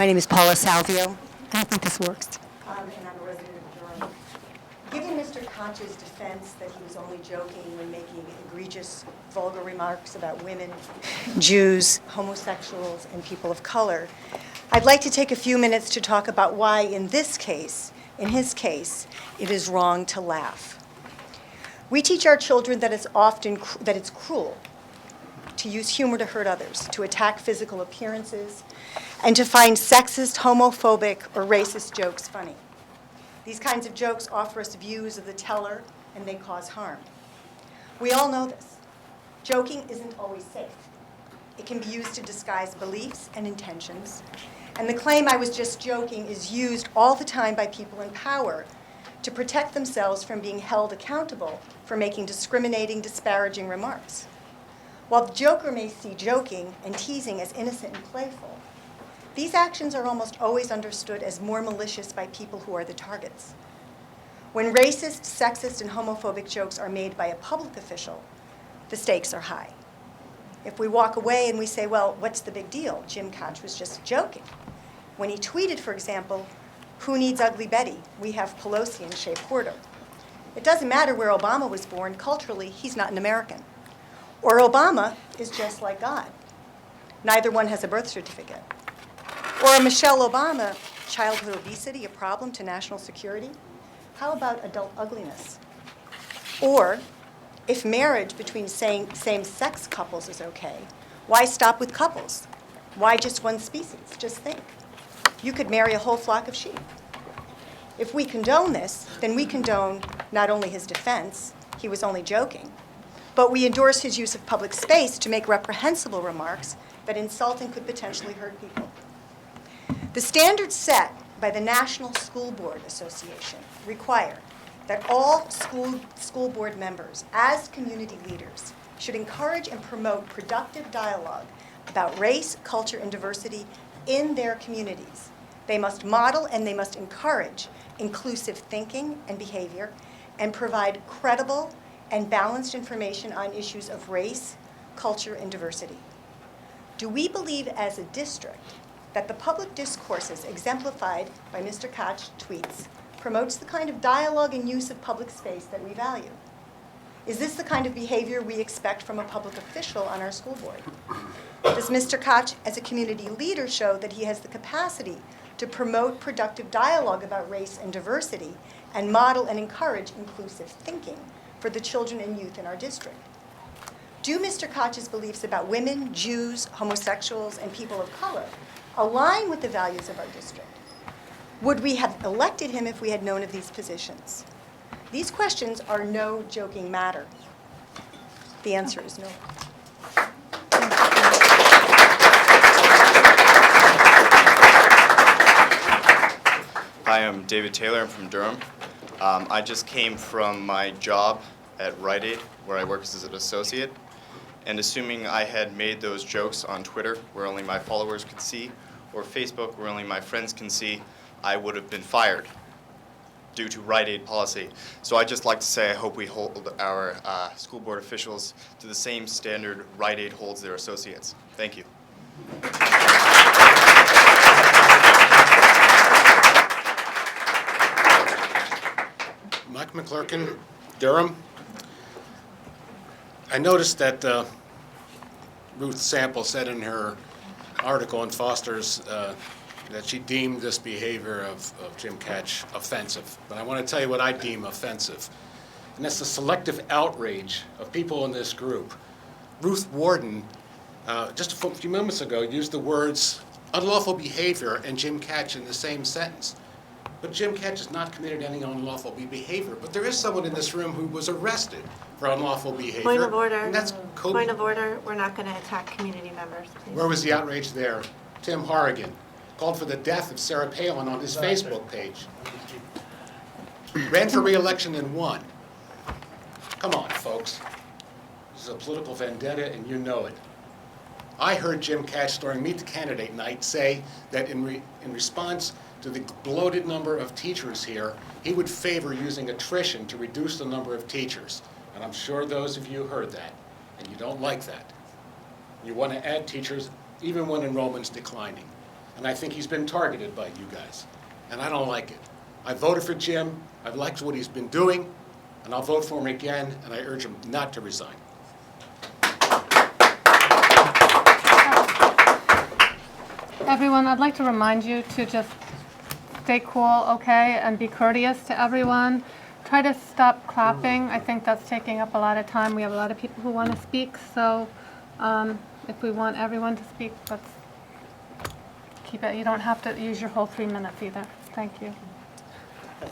My name is Paula Salvio. I don't think this works. And I'm a resident of Durham. Given Mr. Koch's defense that he was only joking when making egregious, vulgar remarks about women, Jews, homosexuals, and people of color, I'd like to take a few minutes to talk about why in his case, it is wrong to laugh. We teach our children that it's cruel to use humor to hurt others, to attack physical appearances, and to find sexist, homophobic, or racist jokes funny. These kinds of jokes offer us views of the teller, and they cause harm. We all know this. Joking isn't always safe. It can be used to disguise beliefs and intentions, and the claim "I was just joking" is used all the time by people in power to protect themselves from being held accountable for making discriminating, disparaging remarks. While the joker may see joking and teasing as innocent and playful, these actions are almost always understood as more malicious by people who are the targets. When racist, sexist, and homophobic jokes are made by a public official, the stakes are high. If we walk away and we say, well, what's the big deal? Jim Koch was just joking. When he tweeted, for example, "Who needs Ugly Betty? We have Pelosi and Shea Porter." It doesn't matter where Obama was born. Culturally, he's not an American. Or Obama is just like God. Neither one has a birth certificate. Or Michelle Obama, childhood obesity, a problem to national security? How about adult ugliness? Or, if marriage between same-sex couples is okay, why stop with couples? Why just one species? Just think. You could marry a whole flock of sheep. If we condone this, then we condone not only his defense, he was only joking, but we endorse his use of public space to make reprehensible remarks that insult and could potentially hurt people. The standards set by the National School Board Association require that all school board members, as community leaders, should encourage and promote productive dialogue about race, culture, and diversity in their communities. They must model and they must encourage inclusive thinking and behavior and provide credible and balanced information on issues of race, culture, and diversity. Do we believe as a district that the public discourses exemplified by Mr. Koch's tweets promotes the kind of dialogue and use of public space that we value? Is this the kind of behavior we expect from a public official on our school board? Does Mr. Koch, as a community leader, show that he has the capacity to promote productive dialogue about race and diversity and model and encourage inclusive thinking for the children and youth in our district? Do Mr. Koch's beliefs about women, Jews, homosexuals, and people of color align with the values of our district? Would we have elected him if we had known of these positions? These questions are no joking matter. The answer is no. Hi, I'm David Taylor. I'm from Durham. I just came from my job at Rite Aid, where I work as an associate. And assuming I had made those jokes on Twitter, where only my followers could see, or Facebook, where only my friends can see, I would have been fired due to Rite Aid policy. So I'd just like to say I hope we hold our school board officials to the same standard Rite Aid holds their associates. Thank you. Mike McClurkin, Durham. I noticed that Ruth Sample said in her article in Foster's that she deemed this behavior of Jim Koch offensive. But I want to tell you what I deem offensive. And that's the selective outrage of people in this group. Ruth Warden, just a few moments ago, used the words unlawful behavior and Jim Koch in the same sentence. But Jim Koch has not committed any unlawful behavior. But there is someone in this room who was arrested for unlawful behavior. Point of order. And that's Point of order. We're not going to attack community members, please. Where was the outrage there? Tim Horrigan called for the death of Sarah Palin on his Facebook page. Ran for re-election and won. Come on, folks. This is a political vendetta, and you know it. I heard Jim Koch during Meet the Candidate night say that in response to the bloated number of teachers here, he would favor using attrition to reduce the number of teachers. And I'm sure those of you heard that, and you don't like that. You want to add teachers even when enrollment's declining. And I think he's been targeted by you guys, and I don't like it. I voted for Jim, I've liked what he's been doing, and I'll vote for him again, and I urge him not to resign. Everyone, I'd like to remind you to just stay cool, okay, and be courteous to everyone. Try to stop clapping. I think that's taking up a lot of time. We have a lot of people who want to speak, so if we want everyone to speak, let's keep it. You don't have to use your whole 3 minutes either. Thank you.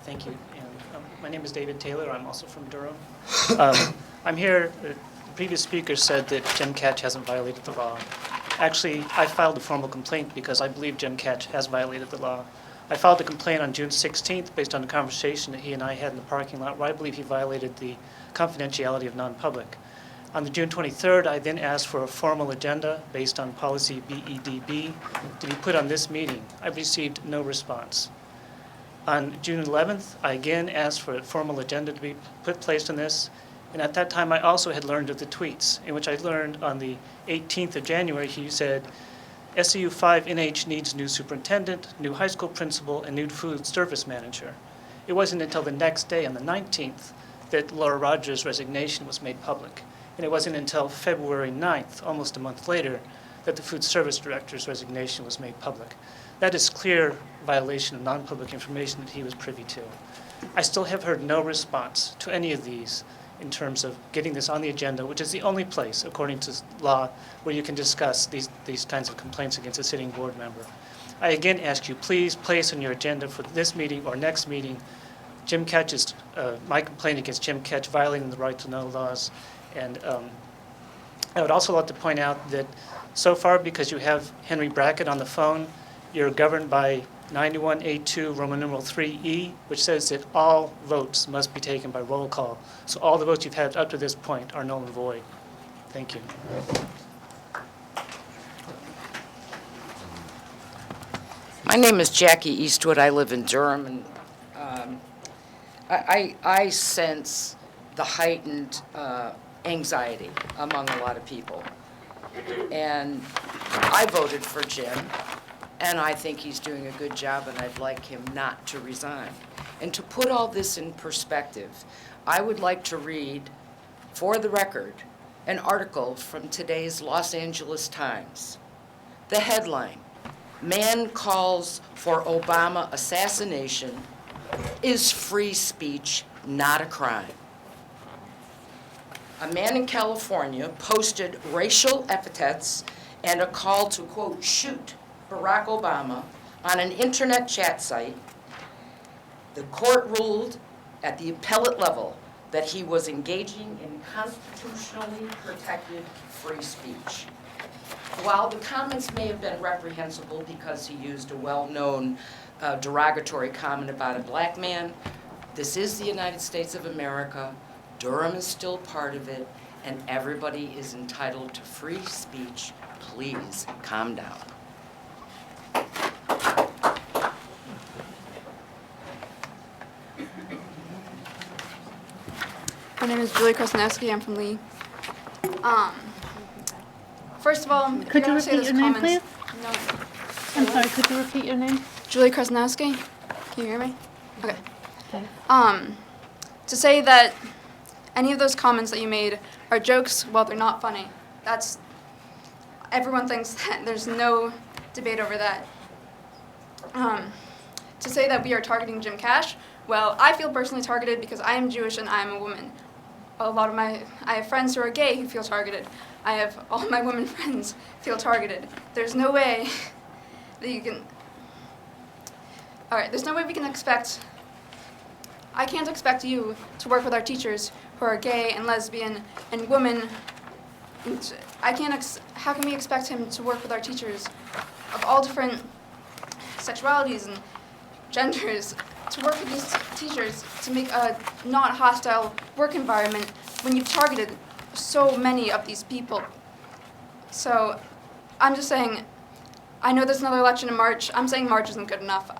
Thank you. And, my name is David Taylor. I'm also from Durham. I'm here. The previous speaker said that Jim Ketch hasn't violated the law. Actually, I filed a formal complaint because I believe Jim Ketch has violated the law. I filed a complaint on June 16th based on a conversation that he and I had in the parking lot where I believe he violated the confidentiality of non-public. On the June 23rd, I then asked for a formal agenda based on policy BEDB to be put on this meeting. I received no response. On June 11th, I again asked for a formal agenda to be placed on this, and at that time I also had learned of the tweets, in which I learned on the 18th of January he said, SCU 5 NH needs new superintendent, new high school principal, and new food service manager. It wasn't until the next day, on the 19th, that Laura Rogers' resignation was made public. And it wasn't until February 9th, almost a month later, that the food service director's resignation was made public. That is clear violation of non-public information that he was privy to. I still have heard no response to any of these in terms of getting this on the agenda, which is the only place, according to law, where you can discuss these kinds of complaints against a sitting board member. I again ask you, please place on your agenda for this meeting or next meeting, Jim Ketch's, my complaint against Jim Ketch violating the right to know laws. And I would also like to point out that so far, because you have Henry Brackett on the phone, you're governed by 91A2 Roman numeral 3E, which says that all votes must be taken by roll call. So all the votes you've had up to this point are null and void. Thank you. My name is Jackie Eastwood. I live in Durham, and I sense the heightened anxiety among a lot of people. And I voted for Jim, and I think he's doing a good job, and I'd like him not to resign. And to put all this in perspective, I would like to read, for the record, an article from today's Los Angeles Times. The headline, "Man calls for Obama assassination. Is free speech not a crime?" A man in California posted racial epithets and a call to, quote, shoot Barack Obama on an internet chat site. The court ruled at the appellate level that he was engaging in constitutionally protected free speech. While the comments may have been reprehensible because he used a well-known derogatory comment about a black man, this is the United States of America. Durham is still part of it, and everybody is entitled to free speech. Please calm down. My name is Julie Kraznowski. I'm from Lee. First of all, Could you repeat your name, please? No. I'm sorry, could you repeat your name? Julie Kraznowski. Can you hear me? Okay. Okay. To say that any of those comments that you made are jokes, well, they're not funny. Everyone thinks that. There's no debate over that. To say that we are targeting Jim Cash, well, I feel personally targeted because I am Jewish and I am a woman. I have friends who are gay who feel targeted. I have all my women friends feel targeted. There's no way that you can, all right, there's no way we can expect, I can't expect you to work with our teachers who are gay and lesbian and women. And how can we expect him to work with our teachers of all different sexualities and genders, to work with these teachers to make a not hostile work environment when you've targeted so many of these people? So I'm just saying, I know there's another election in March. I'm saying March isn't good enough.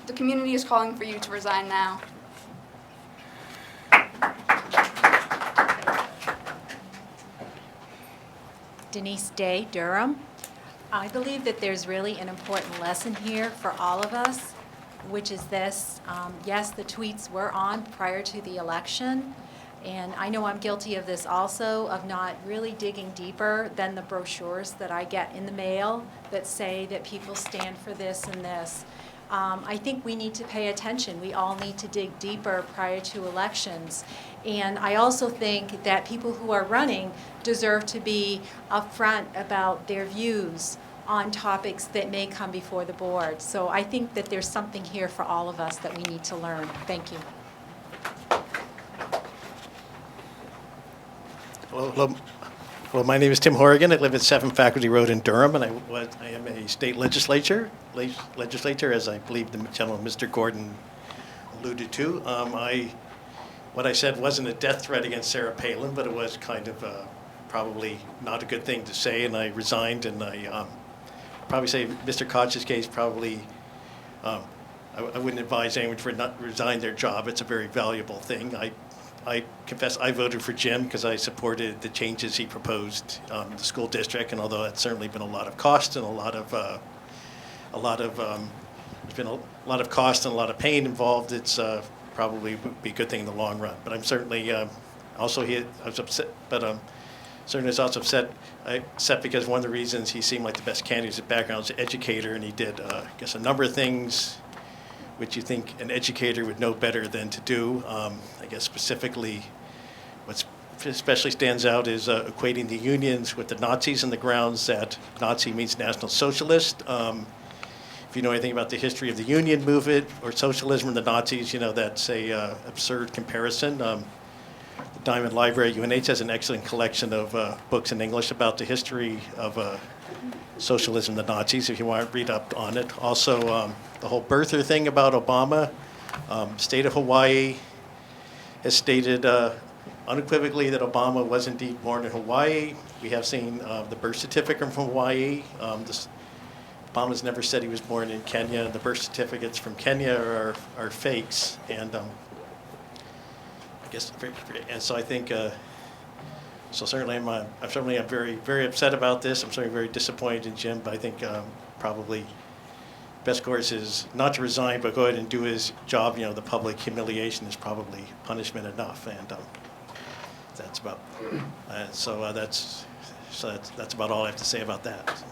The community is calling for you to resign now. Denise Day, Durham. I believe that there's really an important lesson here for all of us, which is this. Yes, the tweets were on prior to the election, and I know I'm guilty of this also, of not really digging deeper than the brochures that I get in the mail that say that people stand for this and this. I think we need to pay attention. We all need to dig deeper prior to elections. And I also think that people who are running deserve to be upfront about their views on topics that may come before the board. So I think that there's something here for all of us that we need to learn. Thank you. Well, my name is Tim Horrigan. I live at 7 Faculty Road in Durham, and I am a state legislator, as I believe the gentleman, Mr. Gordon, alluded to. What I said wasn't a death threat against Sarah Palin, but it was kind of probably not a good thing to say, and I resigned, and I probably say Mr. Koch's case probably, I wouldn't advise anyone to not resign their job. It's a very valuable thing. I confess I voted for Jim because I supported the changes he proposed in the school district, and although that's certainly been a lot of cost and there's been a lot of cost and a lot of pain involved, it's probably would be a good thing in the long run. But I'm certainly I was upset, but certainly was also upset because one of the reasons he seemed like the best candidate, his background as an educator, and he did I guess a number of things which you think an educator would know better than to do. I guess specifically what especially stands out is equating the unions with the Nazis on the grounds that Nazi means National Socialist. If you know anything about the history of the union movement or socialism and the Nazis, you know that's a absurd comparison. The Diamond Library at UNH has an excellent collection of books in English about the history of socialism and the Nazis, if you want to read up on it. Also, the whole birther thing about Obama. State of Hawaii has stated unequivocally that Obama was indeed born in Hawaii. We have seen the birth certificate from Hawaii. Obama's never said he was born in Kenya. The birth certificates from Kenya are fakes, and I guess, and so I think. So certainly, I'm very, very upset about this. I'm certainly very disappointed in Jim, but I think probably best course is not to resign, but go ahead and do his job. You know, the public humiliation is probably punishment enough, and that's about. That's about all I have to say about that.